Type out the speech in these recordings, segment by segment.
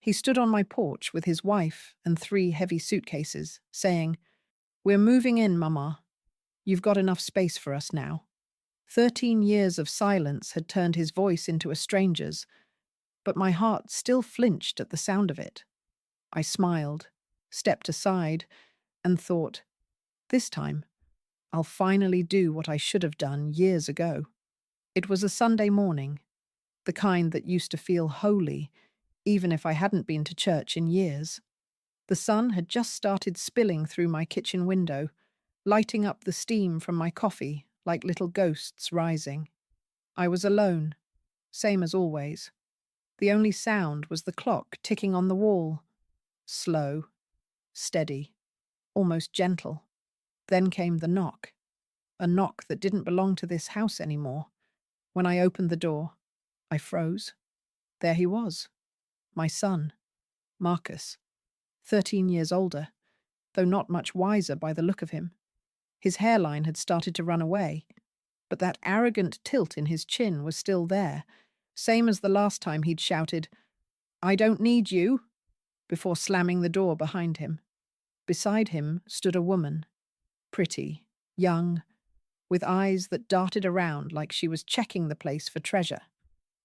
He stood on my porch with his wife and 3 heavy suitcases, saying, "We're moving in, Mama. You've got enough space for us now." 13 years of silence had turned his voice into a stranger's, but my heart still flinched at the sound of it. I smiled, stepped aside, and thought, this time, I'll finally do what I should have done years ago. It was a Sunday morning, the kind that used to feel holy, even if I hadn't been to church in years. The sun had just started spilling through my kitchen window, lighting up the steam from my coffee like little ghosts rising. I was alone, same as always. The only sound was the clock ticking on the wall. Slow, steady, almost gentle. Then came the knock. A knock that didn't belong to this house anymore. When I opened the door, I froze. There he was. My son, Marcus, 13 years older, though not much wiser by the look of him. His hairline had started to run away, but that arrogant tilt in his chin was still there, same as the last time he'd shouted, "I don't need you," before slamming the door behind him. Beside him stood a woman, pretty, young, with eyes that darted around like she was checking the place for treasure.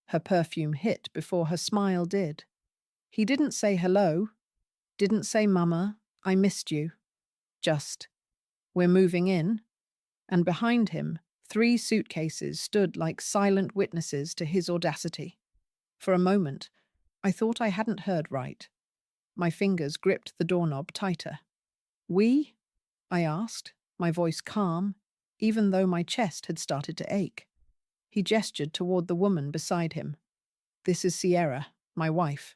Her perfume hit before her smile did. He didn't say hello, didn't say, "Mama, I missed you." Just, "We're moving in." And behind him, 3 suitcases stood like silent witnesses to his audacity. For a moment, I thought I hadn't heard right. My fingers gripped the doorknob tighter. "We?" I asked, my voice calm, even though my chest had started to ache. He gestured toward the woman beside him. "This is Sierra, my wife.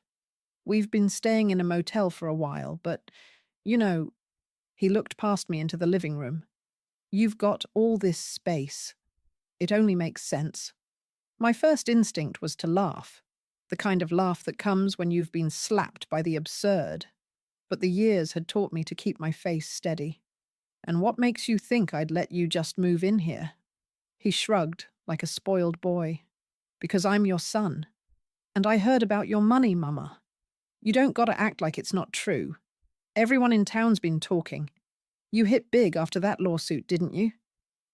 We've been staying in a motel for a while, but, you know," he looked past me into the living room. "You've got all this space. It only makes sense." My first instinct was to laugh, the kind of laugh that comes when you've been slapped by the absurd. But the years had taught me to keep my face steady. "And what makes you think I'd let you just move in here?" He shrugged like a spoiled boy. "Because I'm your son. And I heard about your money, Mama. You don't gotta act like it's not true. Everyone in town's been talking. You hit big after that lawsuit, didn't you?"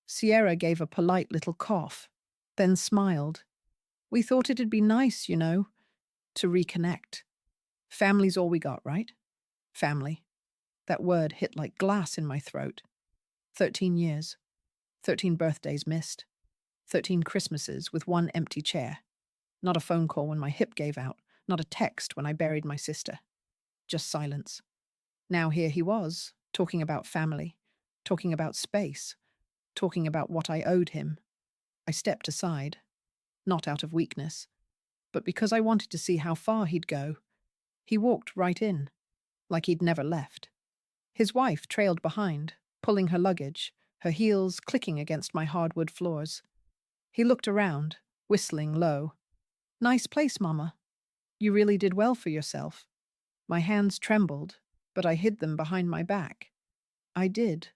Sierra gave a polite little cough, then smiled. "We thought it'd be nice, to reconnect. Family's all we got, right? Family." That word hit like glass in my throat. 13 years. 13 birthdays missed. 13 Christmases with one empty chair. Not a phone call when my hip gave out. Not a text when I buried my sister. Just silence. Now here he was, talking about family, talking about space, talking about what I owed him. I stepped aside, not out of weakness, but because I wanted to see how far he'd go. He walked right in, like he'd never left. His wife trailed behind, pulling her luggage, her heels clicking against my hardwood floors. He looked around, whistling low. "Nice place, Mama. You really did well for yourself." My hands trembled, but I hid them behind my back. "I did,"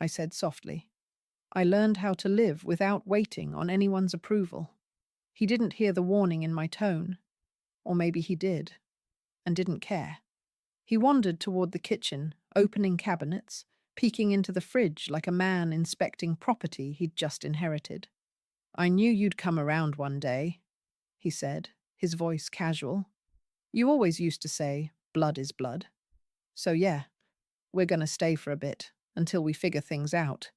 I said softly. "I learned how to live without waiting on anyone's approval." He didn't hear the warning in my tone. Or maybe he did, and didn't care. He wandered toward the kitchen, opening cabinets, peeking into the fridge like a man inspecting property he'd just inherited. "I knew you'd come around one day," he said, his voice casual. "You always used to say, blood is blood. So yeah, we're gonna stay for a bit, until we figure things out.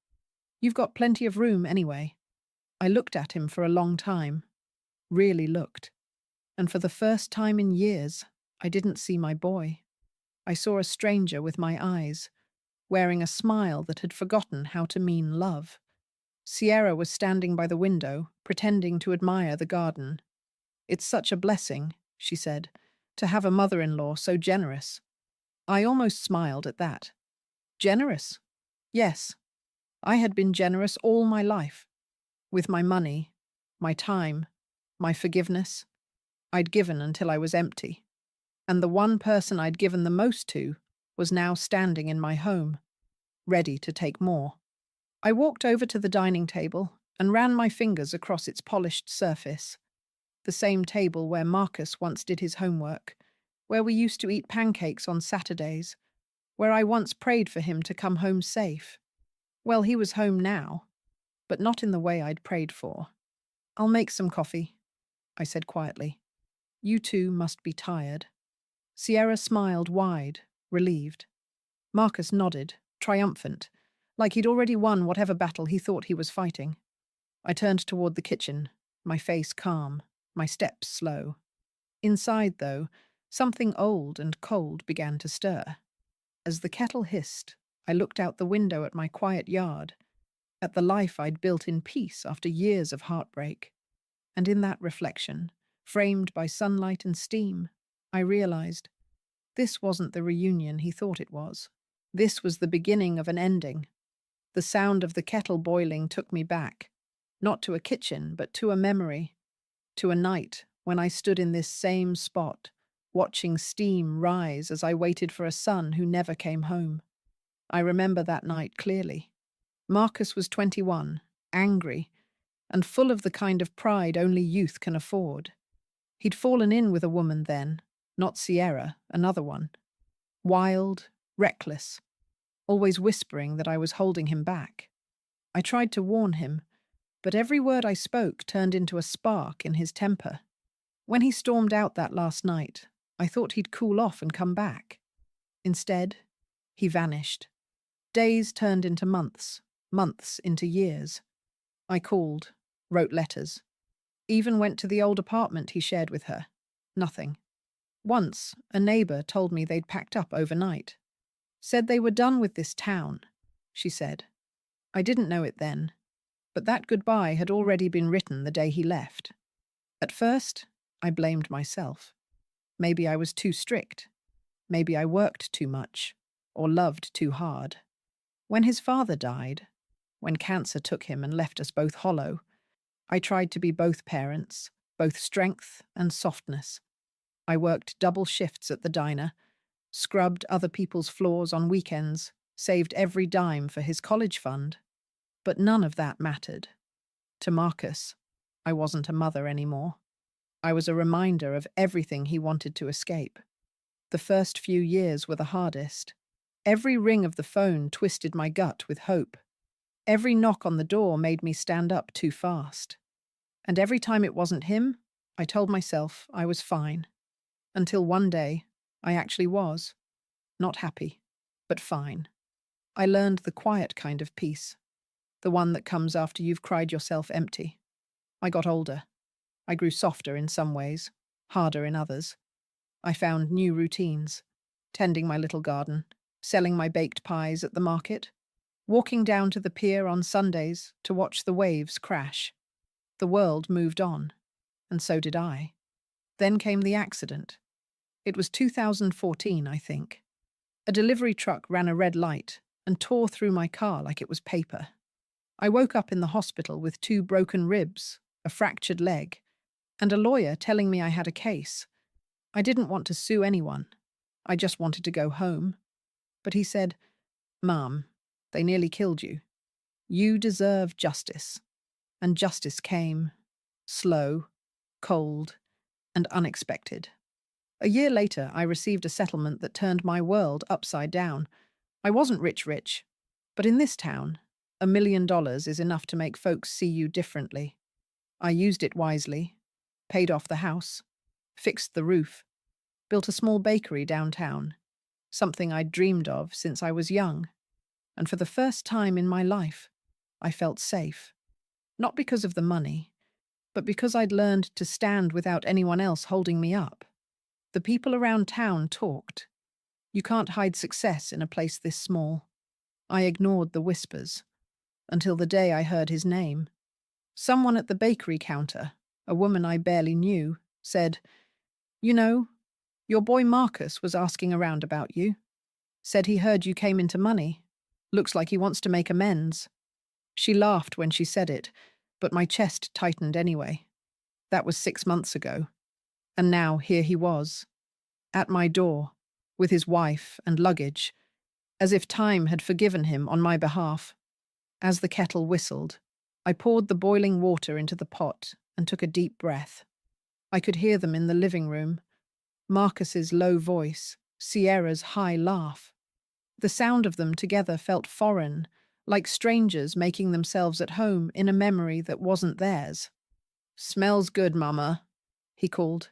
You've got plenty of room anyway." I looked at him for a long time. Really looked. And for the first time in years, I didn't see my boy. I saw a stranger with my eyes, wearing a smile that had forgotten how to mean love. Sierra was standing by the window, pretending to admire the garden. "It's such a blessing," she said, "to have a mother-in-law so generous." I almost smiled at that. Generous? Yes. I had been generous all my life. With my money, my time, my forgiveness. I'd given until I was empty. And the one person I'd given the most to was now standing in my home, ready to take more. I walked over to the dining table and ran my fingers across its polished surface. The same table where Marcus once did his homework, where we used to eat pancakes on Saturdays, where I once prayed for him to come home safe. Well, he was home now, but not in the way I'd prayed for. "I'll make some coffee," I said quietly. "You two must be tired." Sierra smiled wide, relieved. Marcus nodded, triumphant, like he'd already won whatever battle he thought he was fighting. I turned toward the kitchen, my face calm, my steps slow. Inside, though, something old and cold began to stir. As the kettle hissed, I looked out the window at my quiet yard, at the life I'd built in peace after years of heartbreak. And in that reflection, framed by sunlight and steam, I realized this wasn't the reunion he thought it was. This was the beginning of an ending. The sound of the kettle boiling took me back, not to a kitchen, but to a memory, to a night when I stood in this same spot, watching steam rise as I waited for a son who never came home. I remember that night clearly. Marcus was 21, angry, and full of the kind of pride only youth can afford. He'd fallen in with a woman then, not Sierra, another one. Wild, reckless, always whispering that I was holding him back. I tried to warn him, but every word I spoke turned into a spark in his temper. When he stormed out that last night, I thought he'd cool off and come back. Instead, he vanished. Days turned into months, months into years. I called, wrote letters, even went to the old apartment he shared with her. Nothing. Once, a neighbor told me they'd packed up overnight. Said they were done with this town, she said. I didn't know it then, but that goodbye had already been written the day he left. At first, I blamed myself. Maybe I was too strict. Maybe I worked too much, or loved too hard. When his father died, when cancer took him and left us both hollow, I tried to be both parents, both strength and softness. I worked double shifts at the diner, scrubbed other people's floors on weekends, saved every dime for his college fund. But none of that mattered. To Marcus, I wasn't a mother anymore. I was a reminder of everything he wanted to escape. The first few years were the hardest. Every ring of the phone twisted my gut with hope. Every knock on the door made me stand up too fast. And every time it wasn't him, I told myself I was fine. Until one day, I actually was. Not happy, but fine. I learned the quiet kind of peace, the one that comes after you've cried yourself empty. I got older. I grew softer in some ways, harder in others. I found new routines, tending my little garden, selling my baked pies at the market, walking down to the pier on Sundays to watch the waves crash. The world moved on, and so did I. Then came the accident. It was 2014, I think. A delivery truck ran a red light and tore through my car like it was paper. I woke up in the hospital with 2 broken ribs, a fractured leg, and a lawyer telling me I had a case. I didn't want to sue anyone. I just wanted to go home. But he said, "Mom, they nearly killed you. You deserve justice." And justice came, slow, cold, and unexpected. A year later, I received a settlement that turned my world upside down. I wasn't rich, but in this town, $1 million is enough to make folks see you differently. I used it wisely, paid off the house, fixed the roof, built a small bakery downtown, something I'd dreamed of since I was young. And for the first time in my life, I felt safe. Not because of the money, but because I'd learned to stand without anyone else holding me up. The people around town talked. You can't hide success in a place this small. I ignored the whispers, until the day I heard his name. Someone at the bakery counter, a woman I barely knew, said, "You know, your boy Marcus was asking around about you. Said he heard you came into money. Looks like he wants to make amends." She laughed when she said it, but my chest tightened anyway. That was 6 months ago. And now here he was, at my door, with his wife and luggage, as if time had forgiven him on my behalf. As the kettle whistled, I poured the boiling water into the pot and took a deep breath. I could hear them in the living room, Marcus's low voice, Sierra's high laugh. The sound of them together felt foreign, like strangers making themselves at home in a memory that wasn't theirs. "Smells good, Mama," he called.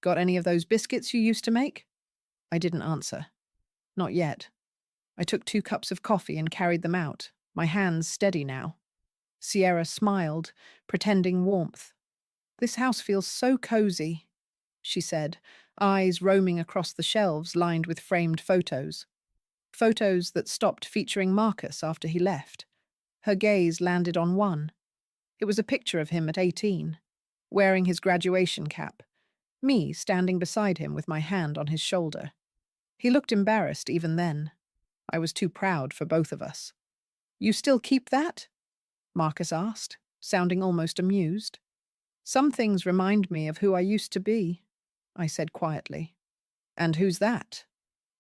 "Got any of those biscuits you used to make?" I didn't answer. Not yet. I took 2 cups of coffee and carried them out, my hands steady now. Sierra smiled, pretending warmth. "This house feels so cozy," she said, eyes roaming across the shelves lined with framed photos. Photos that stopped featuring Marcus after he left. Her gaze landed on one. It was a picture of him at 18, wearing his graduation cap, me standing beside him with my hand on his shoulder. He looked embarrassed even then. I was too proud for both of us. "You still keep that?" Marcus asked, sounding almost amused. "Some things remind me of who I used to be," I said quietly. "And who's that?"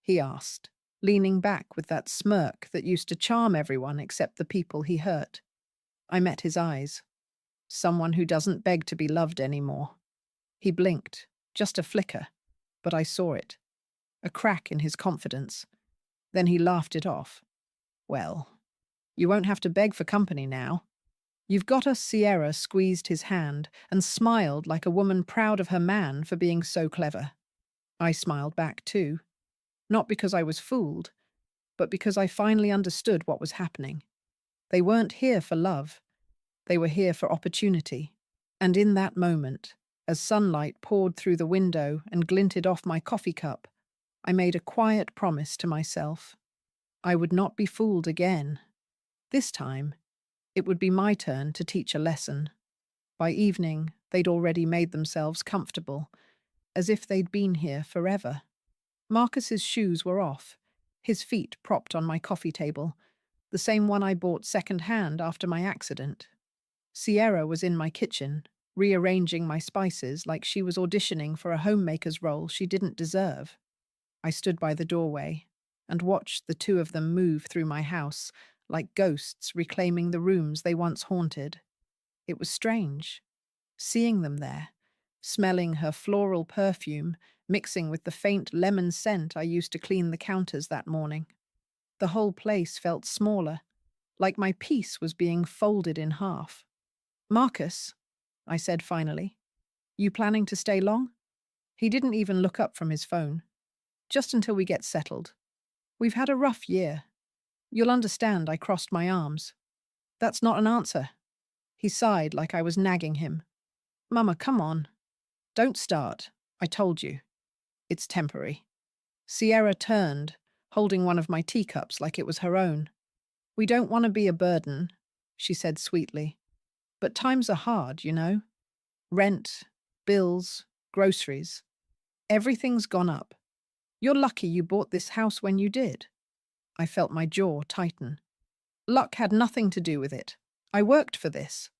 he asked, leaning back with that smirk that used to charm everyone except the people he hurt. I met his eyes. "Someone who doesn't beg to be loved anymore." He blinked, just a flicker, but I saw it. A crack in his confidence. Then he laughed it off. "Well, you won't have to beg for company now. You've got us." Sierra squeezed his hand and smiled like a woman proud of her man for being so clever. I smiled back too. Not because I was fooled, but because I finally understood what was happening. They weren't here for love. They were here for opportunity. And in that moment, as sunlight poured through the window and glinted off my coffee cup, I made a quiet promise to myself. I would not be fooled again. This time, it would be my turn to teach a lesson. By evening, they'd already made themselves comfortable, as if they'd been here forever. Marcus's shoes were off, his feet propped on my coffee table, the same one I bought second-hand after my accident. Sierra was in my kitchen, rearranging my spices like she was auditioning for a homemaker's role she didn't deserve. I stood by the doorway and watched the two of them move through my house, like ghosts reclaiming the rooms they once haunted. It was strange, seeing them there, smelling her floral perfume, mixing with the faint lemon scent I used to clean the counters that morning. The whole place felt smaller, like my piece was being folded in half. "Marcus," I said finally, "you planning to stay long?" He didn't even look up from his phone. "Just until we get settled. We've had a rough year. You'll understand." I crossed my arms. "That's not an answer." He sighed like I was nagging him. "Mama, come on. Don't start. I told you. It's temporary." Sierra turned, holding one of my teacups like it was her own. "We don't want to be a burden," she said sweetly. "But times are hard, you know. Rent, bills, groceries. Everything's gone up. You're lucky you bought this house when you did." I felt my jaw tighten. "Luck had nothing to do with it. I worked for this."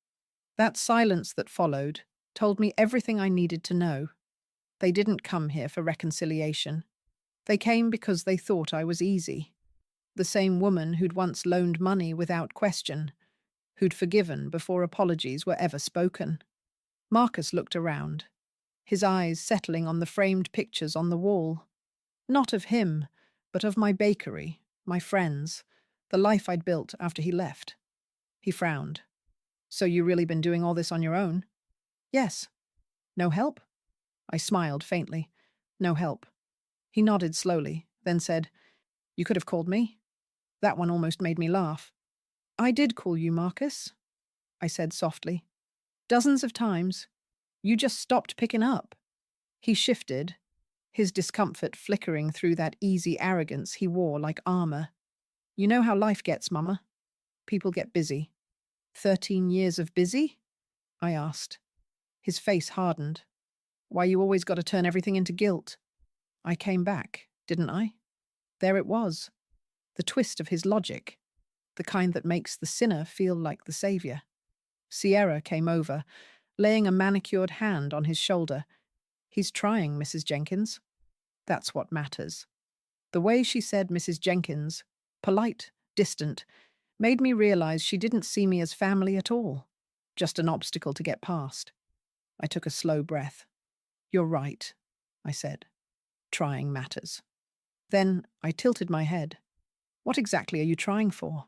That silence that followed told me everything I needed to know. They didn't come here for reconciliation. They came because they thought I was easy. The same woman who'd once loaned money without question, who'd forgiven before apologies were ever spoken. Marcus looked around, his eyes settling on the framed pictures on the wall. Not of him, but of my bakery, my friends, the life I'd built after he left. He frowned. "So you really been doing all this on your own?" "Yes." "No help?" I smiled faintly. "No help." He nodded slowly, then said, "You could have called me." That one almost made me laugh. "I did call you, Marcus," I said softly. "Dozens of times. You just stopped picking up." He shifted, his discomfort flickering through that easy arrogance he wore like armor. "You know how life gets, Mama. People get busy." 13 years of busy?" I asked. His face hardened. "Why you always got to turn everything into guilt?" I came back, didn't I? There it was. The twist of his logic. The kind that makes the sinner feel like the savior. Sierra came over, laying a manicured hand on his shoulder. "He's trying, Mrs. Jenkins." That's what matters. The way she said Mrs. Jenkins, polite, distant, made me realize she didn't see me as family at all, just an obstacle to get past. I took a slow breath. "You're right," I said. trying matters. Then I tilted my head. What exactly are you trying for?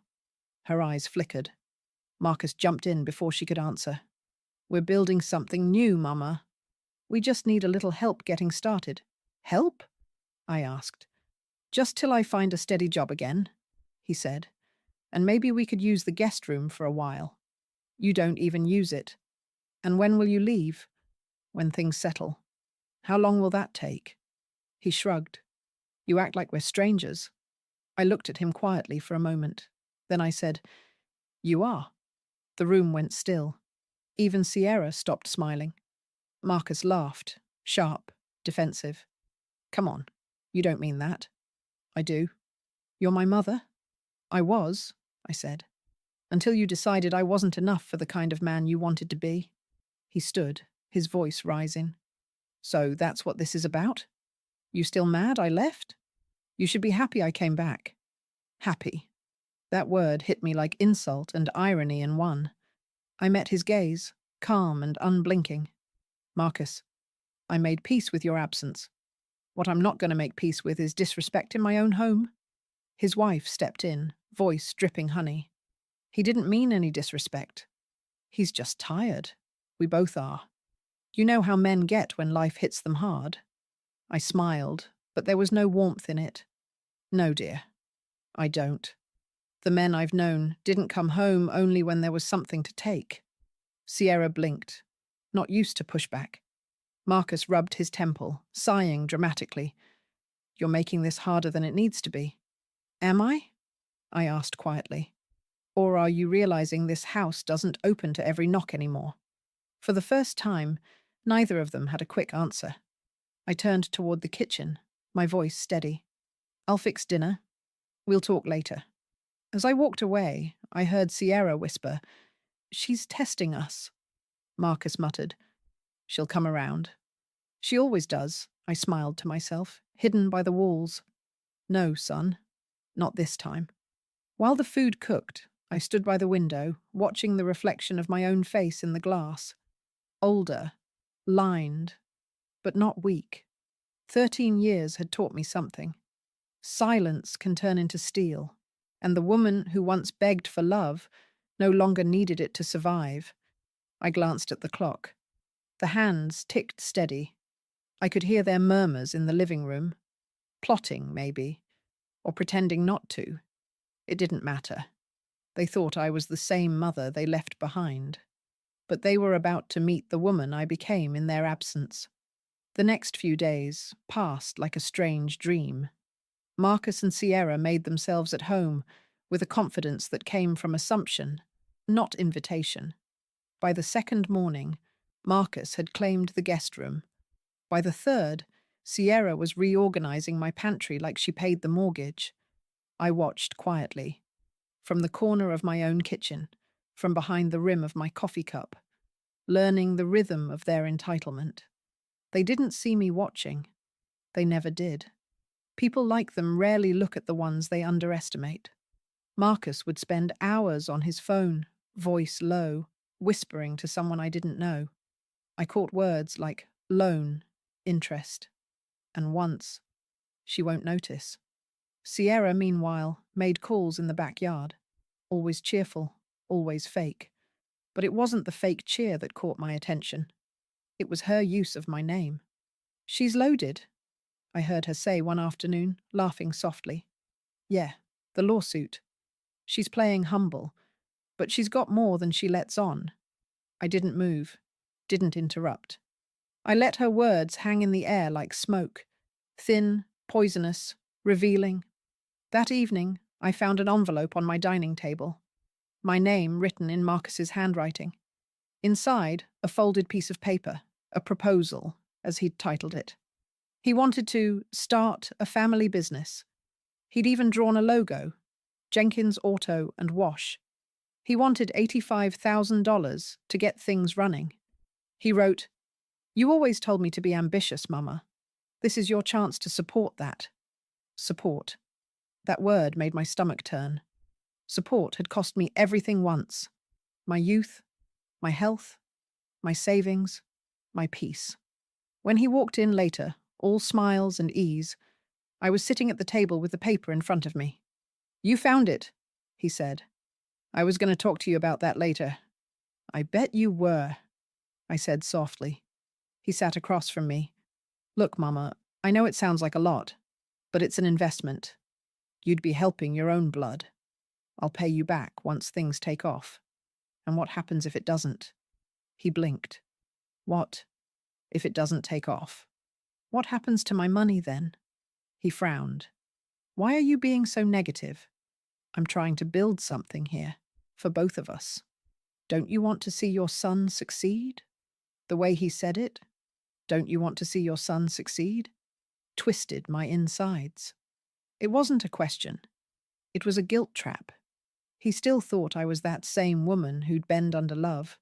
Her eyes flickered. Marcus jumped in before she could answer. We're building something new, Mama. We just need a little help getting started. Help? I asked. Just till I find a steady job again, he said. And maybe we could use the guest room for a while. You don't even use it. And when will you leave? When things settle. How long will that take? He shrugged. You act like we're strangers. I looked at him quietly for a moment. Then I said, You are. The room went still. Even Sierra stopped smiling. Marcus laughed, sharp, defensive. Come on, you don't mean that. I do. You're my mother? I was, I said, until you decided I wasn't enough for the kind of man you wanted to be. He stood, his voice rising. So that's what this is about? You still mad I left? You should be happy I came back. Happy. That word hit me like insult and irony in one. I met his gaze, calm and unblinking. Marcus, I made peace with your absence. What I'm not going to make peace with is disrespect in my own home. His wife stepped in, voice dripping honey. He didn't mean any disrespect. He's just tired. We both are. You know how men get when life hits them hard. I smiled, but there was no warmth in it. No, dear. I don't. The men I've known didn't come home only when there was something to take. Sierra blinked, not used to pushback. Marcus rubbed his temple, sighing dramatically. You're making this harder than it needs to be. Am I? I asked quietly. Or are you realizing this house doesn't open to every knock anymore? For the first time, neither of them had a quick answer. I turned toward the kitchen, my voice steady. I'll fix dinner. We'll talk later. As I walked away, I heard Sierra whisper, She's testing us. Marcus muttered, She'll come around. She always does, I smiled to myself, hidden by the walls. No, son, not this time. While the food cooked, I stood by the window, watching the reflection of my own face in the glass. Older, lined, but not weak. 13 years had taught me something. Silence can turn into steel, and the woman who once begged for love no longer needed it to survive. I glanced at the clock. The hands ticked steady. I could hear their murmurs in the living room. Plotting, maybe, or pretending not to. It didn't matter. They thought I was the same mother they left behind. But they were about to meet the woman I became in their absence. The next few days passed like a strange dream. Marcus and Sierra made themselves at home with a confidence that came from assumption, not invitation. By the second morning, Marcus had claimed the guest room. By the third, Sierra was reorganizing my pantry like she paid the mortgage. I watched quietly, from the corner of my own kitchen, from behind the rim of my coffee cup, learning the rhythm of their entitlement. They didn't see me watching. They never did. People like them rarely look at the ones they underestimate. Marcus would spend hours on his phone, voice low, whispering to someone I didn't know. I caught words like loan, interest, and once, she won't notice. Sierra, meanwhile, made calls in the backyard. Always cheerful, always fake. But it wasn't the fake cheer that caught my attention. It was her use of my name. She's loaded, I heard her say one afternoon, laughing softly. Yeah, the lawsuit. She's playing humble, but she's got more than she lets on. I didn't move, didn't interrupt. I let her words hang in the air like smoke, thin, poisonous, revealing. That evening, I found an envelope on my dining table. My name written in Marcus's handwriting. Inside, a folded piece of paper, a proposal, as he'd titled it. He wanted to start a family business. He'd even drawn a logo, Jenkins Auto and Wash. He wanted $85,000 to get things running. He wrote, You always told me to be ambitious, Mama. This is your chance to support that. Support. That word made my stomach turn. Support had cost me everything once. My youth, my health, my savings, my peace. When he walked in later, all smiles and ease. I was sitting at the table with the paper in front of me. "You found it," he said. "I was going to talk to you about that later." "I bet you were," I said softly. He sat across from me. "Look, Mama, I know it sounds like a lot, but it's an investment. You'd be helping your own blood. I'll pay you back once things take off. And what happens if it doesn't?" He blinked. "What if it doesn't take off? What happens to my money then?" He frowned. "Why are you being so negative? I'm trying to build something here, for both of us. Don't you want to see your son succeed?" The way he said it, "Don't you want to see your son succeed?" twisted my insides. It wasn't a question. It was a guilt trap. He still thought I was that same woman who'd bend under love.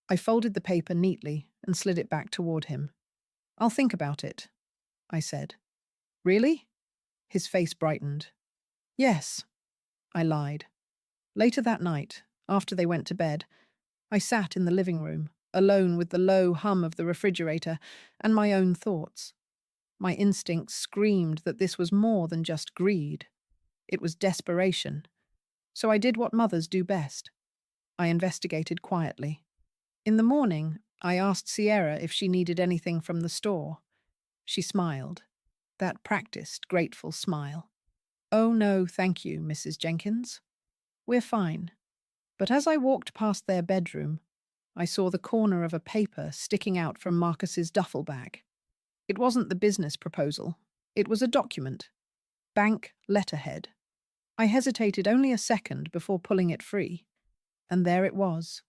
I folded the paper neatly and slid it back toward him. "I'll think about it," I said. "Really?" His face brightened. "Yes," I lied. Later that night, after they went to bed, I sat in the living room, alone with the low hum of the refrigerator and my own thoughts. My instincts screamed that this was more than just greed. It was desperation. So I did what mothers do best. I investigated quietly. In the morning, I asked Sierra if she needed anything from the store. She smiled. That practiced, grateful smile. "Oh no, thank you, Mrs. Jenkins. We're fine." But as I walked past their bedroom, I saw the corner of a paper sticking out from Marcus's duffel bag. It wasn't the business proposal. It was a document. Bank letterhead. I hesitated only a second before pulling it free. And there it was.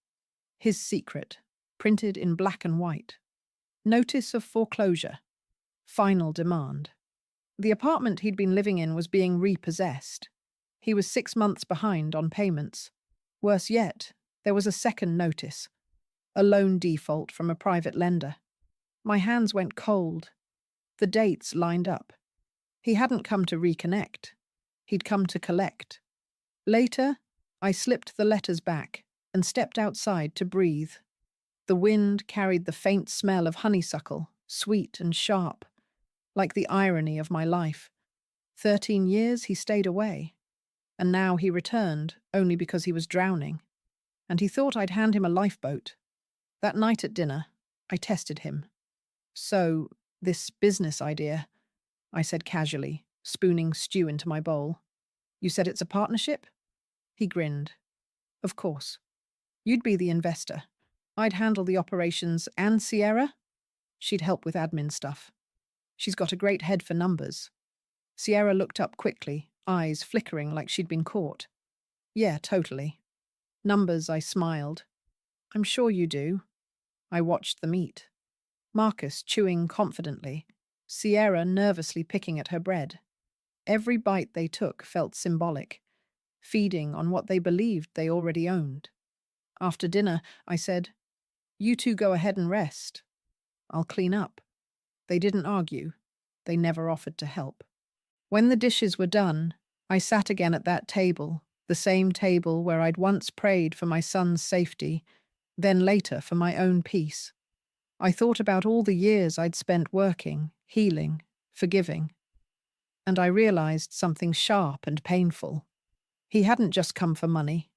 His secret, printed in black and white. Notice of foreclosure. Final demand. The apartment he'd been living in was being repossessed. He was 6 months behind on payments. Worse yet, there was a second notice. A loan default from a private lender. My hands went cold. The dates lined up. He hadn't come to reconnect. He'd come to collect. Later, I slipped the letters back and stepped outside to breathe. The wind carried the faint smell of honeysuckle, sweet and sharp, like the irony of my life. 13 years he stayed away, and now he returned only because he was drowning. And he thought I'd hand him a lifeboat. That night at dinner, I tested him. "So, this business idea," I said casually, spooning stew into my bowl. "You said it's a partnership?" He grinned. "Of course. You'd be the investor. I'd handle the operations, and Sierra? She'd help with admin stuff. She's got a great head for numbers." Sierra looked up quickly, eyes flickering like she'd been caught. "Yeah, totally." "Numbers," I smiled. "I'm sure you do." I watched them eat. Marcus chewing confidently, Sierra nervously picking at her bread. Every bite they took felt symbolic, feeding on what they believed they already owned. After dinner, I said, "You two go ahead and rest. I'll clean up." They didn't argue. They never offered to help. When the dishes were done, I sat again at that table, the same table where I'd once prayed for my son's safety, then later for my own peace. I thought about all the years I'd spent working, healing, forgiving. And I realized something sharp and painful. He hadn't just come for money.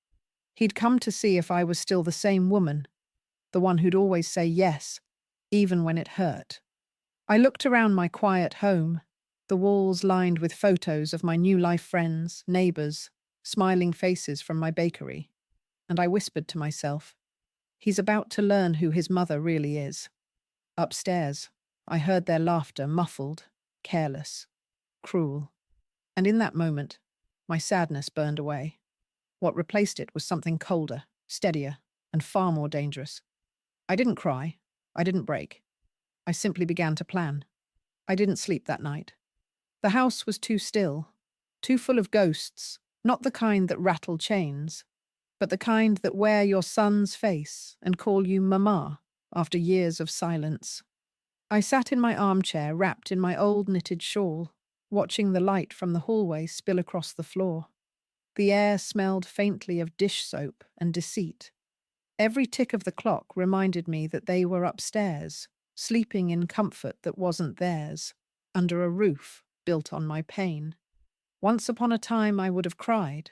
He'd come to see if I was still the same woman, the one who'd always say yes, even when it hurt. I looked around my quiet home, the walls lined with photos of my new life friends, neighbors, smiling faces from my bakery, and I whispered to myself, "He's about to learn who his mother really is." Upstairs, I heard their laughter, muffled, careless, cruel. And in that moment, my sadness burned away. What replaced it was something colder, steadier, and far more dangerous. I didn't cry. I didn't break. I simply began to plan. I didn't sleep that night. The house was too still, too full of ghosts, not the kind that rattle chains, but the kind that wear your son's face and call you Mama after years of silence. I sat in my armchair wrapped in my old knitted shawl, watching the light from the hallway spill across the floor. The air smelled faintly of dish soap and deceit. Every tick of the clock reminded me that they were upstairs, sleeping in comfort that wasn't theirs. under a roof built on my pain. Once upon a time I would have cried,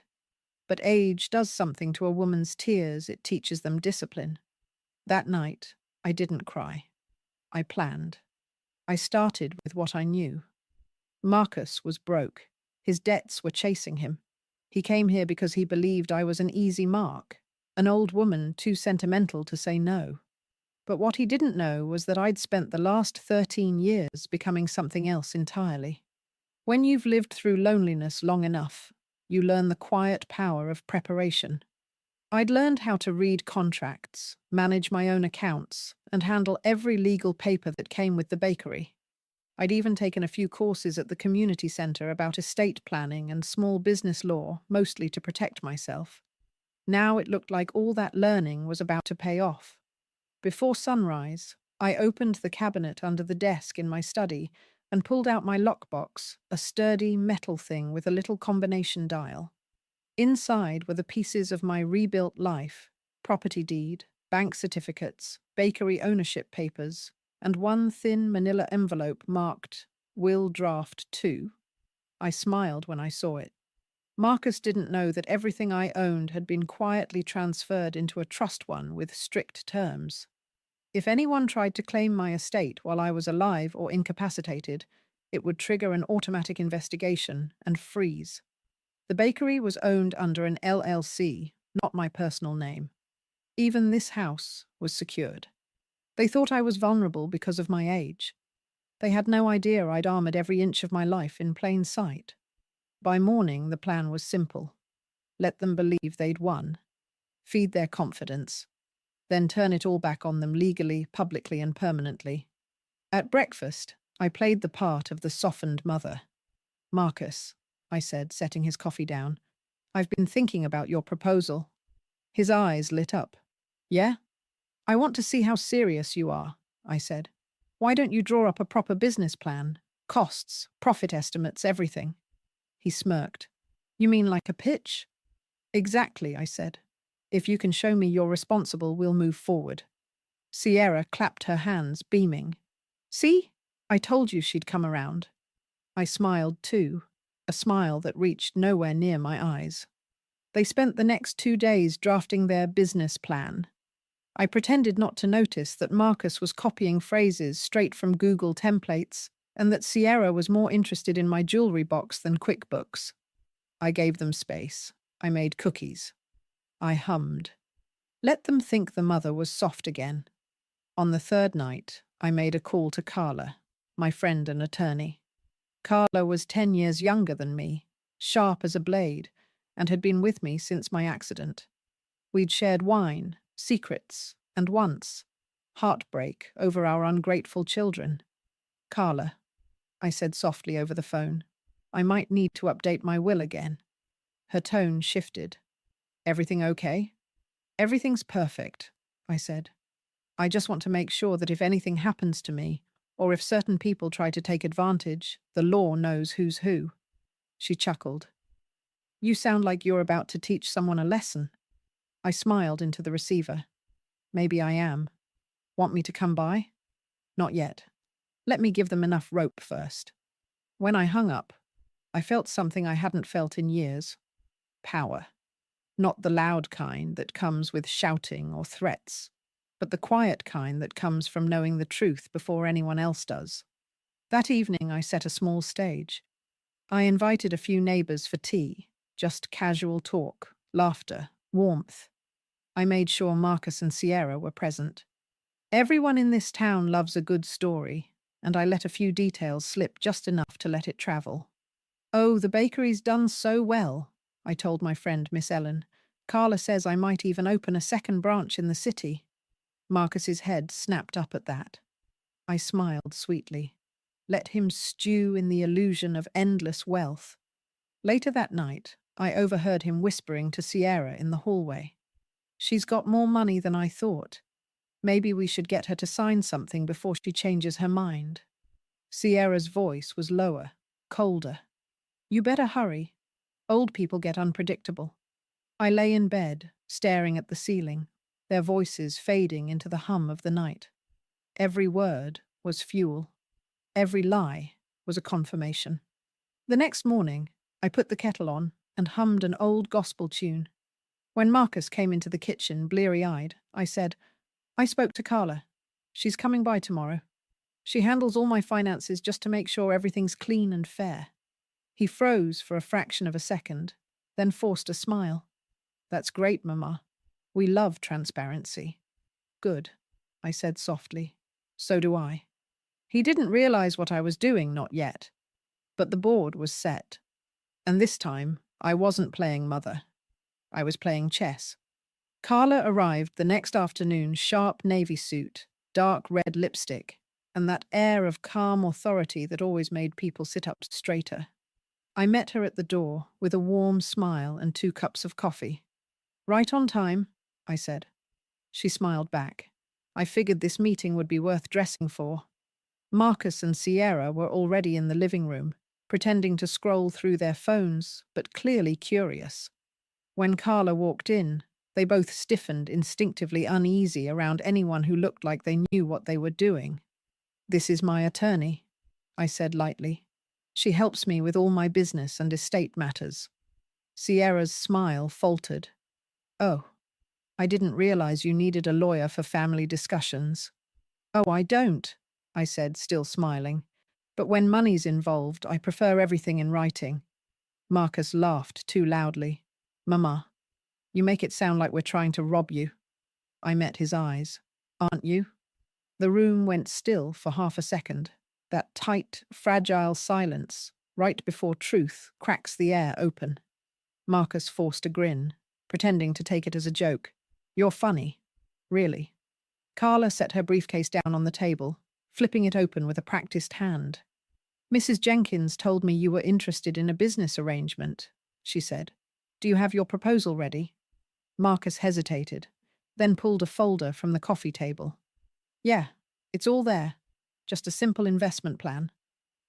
but age does something to a woman's tears, it teaches them discipline. That night, I didn't cry. I planned. I started with what I knew. Marcus was broke. His debts were chasing him. He came here because he believed I was an easy mark, an old woman too sentimental to say no. But what he didn't know was that I'd spent the last 13 years becoming something else entirely. When you've lived through loneliness long enough, you learn the quiet power of preparation. I'd learned how to read contracts, manage my own accounts, and handle every legal paper that came with the bakery. I'd even taken a few courses at the community centre about estate planning and small business law, mostly to protect myself. Now it looked like all that learning was about to pay off. Before sunrise, I opened the cabinet under the desk in my study and pulled out my lockbox, a sturdy metal thing with a little combination dial. Inside were the pieces of my rebuilt life: property deed, bank certificates, bakery ownership papers, and one thin manila envelope marked Will Draft 2. I smiled when I saw it. Marcus didn't know that everything I owned had been quietly transferred into a trust one with strict terms. If anyone tried to claim my estate while I was alive or incapacitated, it would trigger an automatic investigation and freeze. The bakery was owned under an LLC, not my personal name. Even this house was secured. They thought I was vulnerable because of my age. They had no idea I'd armored every inch of my life in plain sight. By morning, the plan was simple. Let them believe they'd won. Feed their confidence. Then turn it all back on them legally, publicly, and permanently. At breakfast, I played the part of the softened mother. "Marcus," I said, setting his coffee down, "I've been thinking about your proposal." His eyes lit up. "Yeah? I want to see how serious you are," I said. "Why don't you draw up a proper business plan? Costs, profit estimates, everything." He smirked. "You mean like a pitch?" "Exactly," I said. "If you can show me you're responsible, we'll move forward." Sierra clapped her hands, beaming. "See? I told you she'd come around." I smiled too, a smile that reached nowhere near my eyes. They spent the next 2 days drafting their business plan. I pretended not to notice that Marcus was copying phrases straight from Google templates and that Sierra was more interested in my jewelry box than QuickBooks. I gave them space. I made cookies. I hummed. Let them think the mother was soft again. On the third night, I made a call to Carla, my friend and attorney. Carla was 10 years younger than me, sharp as a blade, and had been with me since my accident. We'd shared wine, secrets, and once, heartbreak over our ungrateful children. "Carla," I said softly over the phone, "I might need to update my will again." Her tone shifted. "Everything okay?" "Everything's perfect," I said. "I just want to make sure that if anything happens to me, or if certain people try to take advantage, the law knows who's who." She chuckled. "You sound like you're about to teach someone a lesson." I smiled into the receiver. "Maybe I am. Want me to come by?" "Not yet. Let me give them enough rope first." When I hung up, I felt something I hadn't felt in years. Power. Not the loud kind that comes with shouting or threats, but the quiet kind that comes from knowing the truth before anyone else does. That evening I set a small stage. I invited a few neighbors for tea, just casual talk, laughter, warmth. I made sure Marcus and Sierra were present. Everyone in this town loves a good story, and I let a few details slip just enough to let it travel. "Oh, the bakery's done so well," I told my friend Miss Ellen. "Carla says I might even open a second branch in the city." Marcus's head snapped up at that. I smiled sweetly. Let him stew in the illusion of endless wealth. Later that night, I overheard him whispering to Sierra in the hallway. "She's got more money than I thought. Maybe we should get her to sign something before she changes her mind." Sierra's voice was lower, colder. "You better hurry. Old people get unpredictable." I lay in bed, staring at the ceiling, their voices fading into the hum of the night. Every word was fuel. Every lie was a confirmation. The next morning, I put the kettle on and hummed an old gospel tune. When Marcus came into the kitchen, bleary-eyed, I said, "I spoke to Carla. She's coming by tomorrow. She handles all my finances just to make sure everything's clean and fair." He froze for a fraction of a second, then forced a smile. "That's great, Mama. We love transparency." "Good," I said softly. "So do I." He didn't realize what I was doing, not yet. But the board was set. And this time, I wasn't playing mother. I was playing chess. Carla arrived the next afternoon, sharp navy suit, dark red lipstick, and that air of calm authority that always made people sit up straighter. I met her at the door with a warm smile and 2 cups of coffee. "Right on time," I said. She smiled back. I figured this meeting would be worth dressing for. Marcus and Sierra were already in the living room, pretending to scroll through their phones, but clearly curious. When Carla walked in, they both stiffened, instinctively uneasy around anyone who looked like they knew what they were doing. "This is my attorney," I said lightly. "She helps me with all my business and estate matters." Sierra's smile faltered. "Oh, I didn't realize you needed a lawyer for family discussions." "Oh, I don't," I said, still smiling. "But when money's involved, I prefer everything in writing." Marcus laughed too loudly. "Mama, you make it sound like we're trying to rob you." I met his eyes. "Aren't you?" The room went still for half a second. That tight, fragile silence, right before truth, cracks the air open. Marcus forced a grin, pretending to take it as a joke. "You're funny. Really." Carla set her briefcase down on the table, flipping it open with a practiced hand. "Mrs. Jenkins told me you were interested in a business arrangement," she said. "Do you have your proposal ready?" Marcus hesitated, then pulled a folder from the coffee table. "Yeah, it's all there. Just a simple investment plan.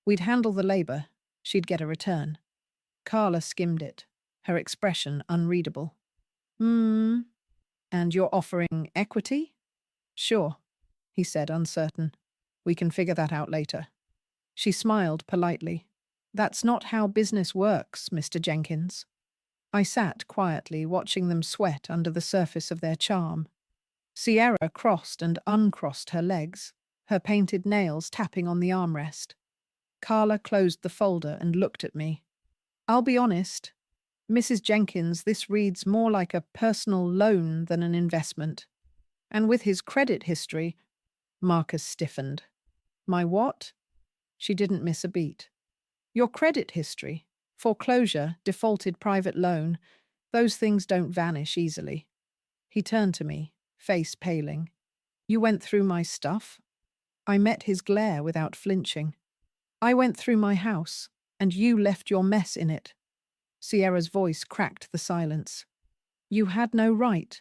We'd handle the labor. She'd get a return." Carla skimmed it, her expression unreadable. "Hmm. And you're offering equity?" "Sure," he said, uncertain. "We can figure that out later." She smiled politely. "That's not how business works, Mr. Jenkins." I sat quietly, watching them sweat under the surface of their charm. Sierra crossed and uncrossed her legs, her painted nails tapping on the armrest. Carla closed the folder and looked at me. "I'll be honest, Mrs. Jenkins, this reads more like a personal loan than an investment." And with his credit history, Marcus stiffened. "My what?" She didn't miss a beat. "Your credit history. Foreclosure, defaulted private loan. Those things don't vanish easily." He turned to me, face paling. "You went through my stuff?" I met his glare without flinching. "I went through my house, and you left your mess in it." Sierra's voice cracked the silence. "You had no right."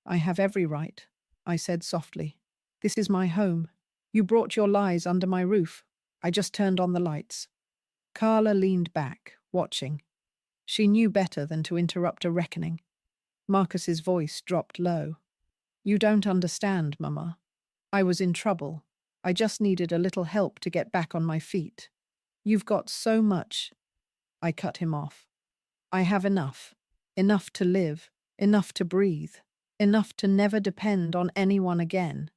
"I have every right," I said softly. "This is my home. You brought your lies under my roof. I just turned on the lights." Carla leaned back, watching. She knew better than to interrupt a reckoning. Marcus's voice dropped low. "You don't understand, Mama. I was in trouble. I just needed a little help to get back on my feet. You've got so much." I cut him off. "I have enough. Enough to live. Enough to breathe. Enough to never depend on anyone again.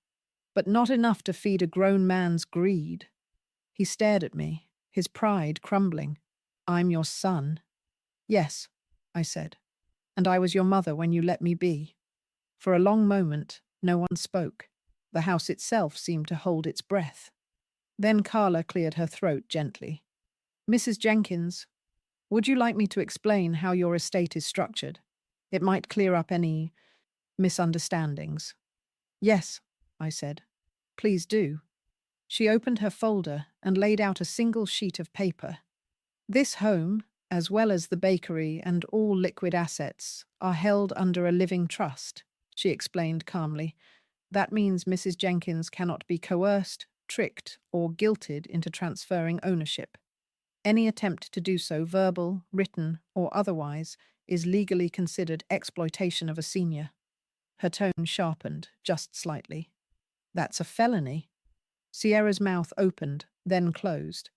But not enough to feed a grown man's greed." He stared at me, his pride crumbling. "I'm your son." "Yes," I said. "And I was your mother when you let me be." For a long moment, no one spoke. The house itself seemed to hold its breath. Then Carla cleared her throat gently. "Mrs. Jenkins, would you like me to explain how your estate is structured? It might clear up any misunderstandings." "Yes," I said. "Please do." She opened her folder and laid out a single sheet of paper. "This home, as well as the bakery and all liquid assets, are held under a living trust," she explained calmly. "That means Mrs. Jenkins cannot be coerced, tricked, or guilted into transferring ownership. Any attempt to do so, verbal, written, or otherwise, is legally considered exploitation of a senior." Her tone sharpened, just slightly. "That's a felony." Sierra's mouth opened, then closed.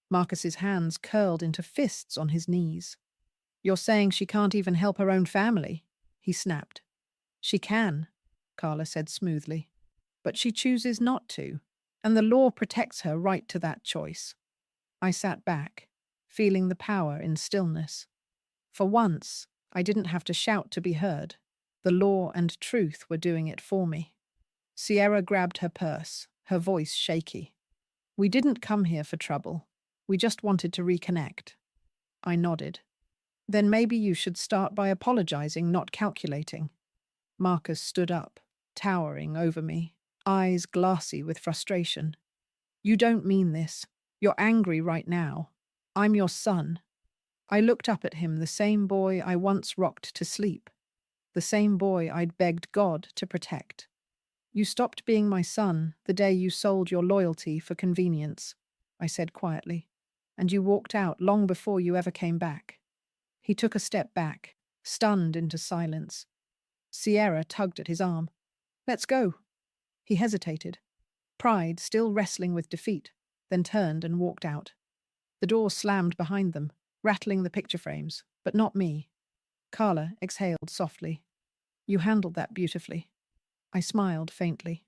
Marcus's hands curled into fists on his knees. You're saying she can't even help her own family? He snapped. She can, Carla said smoothly. But she chooses not to, and the law protects her right to that choice. I sat back, feeling the power in stillness. For once, I didn't have to shout to be heard. The law and truth were doing it for me. Sierra grabbed her purse, her voice shaky. We didn't come here for trouble. We just wanted to reconnect. I nodded. Then maybe you should start by apologizing, not calculating. Marcus stood up, towering over me, eyes glassy with frustration. You don't mean this. You're angry right now. I'm your son. I looked up at him, the same boy I once rocked to sleep, the same boy I'd begged God to protect. You stopped being my son the day you sold your loyalty for convenience, I said quietly, and you walked out long before you ever came back. He took a step back, stunned into silence. Sierra tugged at his arm. Let's go. He hesitated, pride still wrestling with defeat, then turned and walked out. The door slammed behind them, rattling the picture frames, but not me. Carla exhaled softly. You handled that beautifully. I smiled faintly.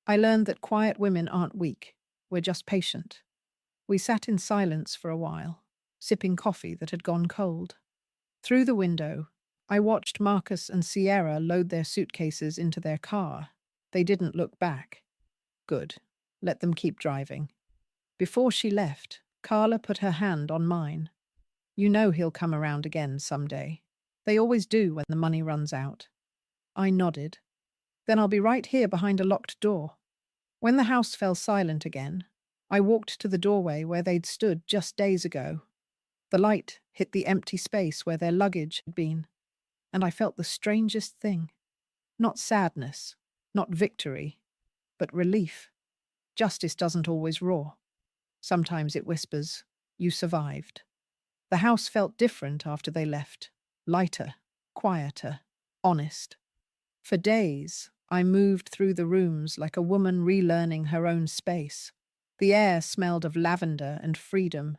I learned that quiet women aren't weak. We're just patient. We sat in silence for a while, sipping coffee that had gone cold. Through the window, I watched Marcus and Sierra load their suitcases into their car. They didn't look back. Good. Let them keep driving. Before she left, Carla put her hand on mine. You know he'll come around again someday. They always do when the money runs out. I nodded. Then I'll be right here behind a locked door. When the house fell silent again, I walked to the doorway where they'd stood just days ago. The light hit the empty space where their luggage had been, and I felt the strangest thing. Not sadness, not victory, but relief. Justice doesn't always roar. Sometimes it whispers, you survived. The house felt different after they left, lighter, quieter, honest. For days, I moved through the rooms like a woman relearning her own space. The air smelled of lavender and freedom.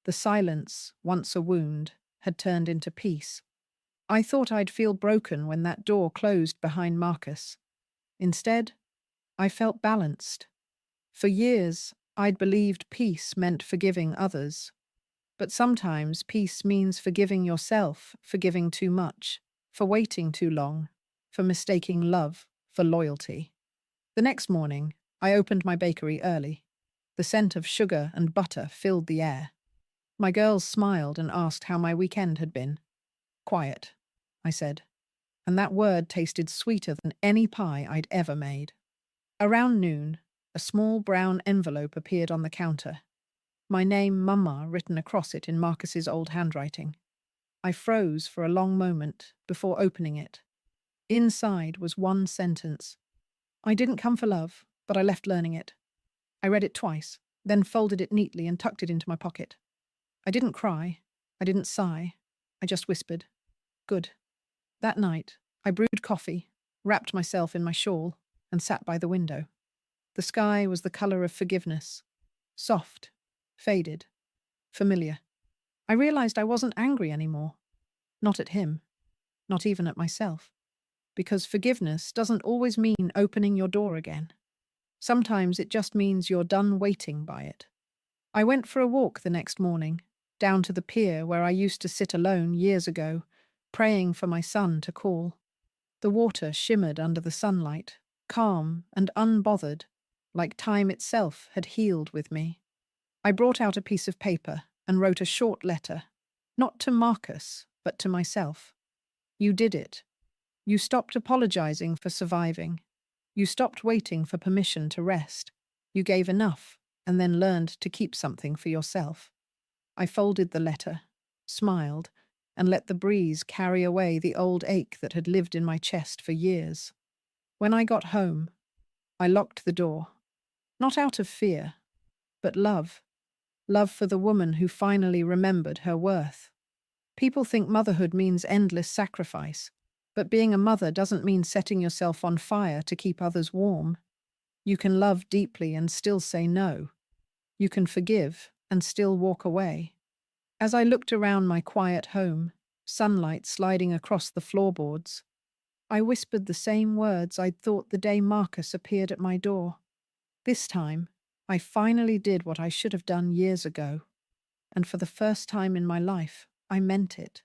The silence, once a wound, had turned into peace. I thought I'd feel broken when that door closed behind Marcus. Instead, I felt balanced. For years, I'd believed peace meant forgiving others. But sometimes peace means forgiving yourself for giving too much, for waiting too long, for mistaking love for loyalty. The next morning, I opened my bakery early. The scent of sugar and butter filled the air. My girls smiled and asked how my weekend had been. Quiet, I said, and that word tasted sweeter than any pie I'd ever made. Around noon, a small brown envelope appeared on the counter. My name, Mama, written across it in Marcus's old handwriting. I froze for a long moment before opening it. Inside was one sentence. I didn't come for love, but I left learning it. I read it twice, then folded it neatly and tucked it into my pocket. I didn't cry. I didn't sigh. I just whispered, good. That night, I brewed coffee, wrapped myself in my shawl, and sat by the window. The sky was the color of forgiveness. Soft, faded, familiar. I realized I wasn't angry anymore. Not at him. Not even at myself. Because forgiveness doesn't always mean opening your door again. Sometimes it just means you're done waiting by it. I went for a walk the next morning, down to the pier where I used to sit alone years ago, praying for my son to call. The water shimmered under the sunlight, calm and unbothered, like time itself had healed with me. I brought out a piece of paper and wrote a short letter, not to Marcus, but to myself. You did it. You stopped apologizing for surviving. You stopped waiting for permission to rest. You gave enough, and then learned to keep something for yourself. I folded the letter, smiled, and let the breeze carry away the old ache that had lived in my chest for years. When I got home, I locked the door, not out of fear, but love. Love for the woman who finally remembered her worth. People think motherhood means endless sacrifice, but being a mother doesn't mean setting yourself on fire to keep others warm. You can love deeply and still say no. You can forgive and still walk away. As I looked around my quiet home, sunlight sliding across the floorboards, I whispered the same words I'd thought the day Marcus appeared at my door. This time, I finally did what I should have done years ago, and for the first time in my life, I meant it.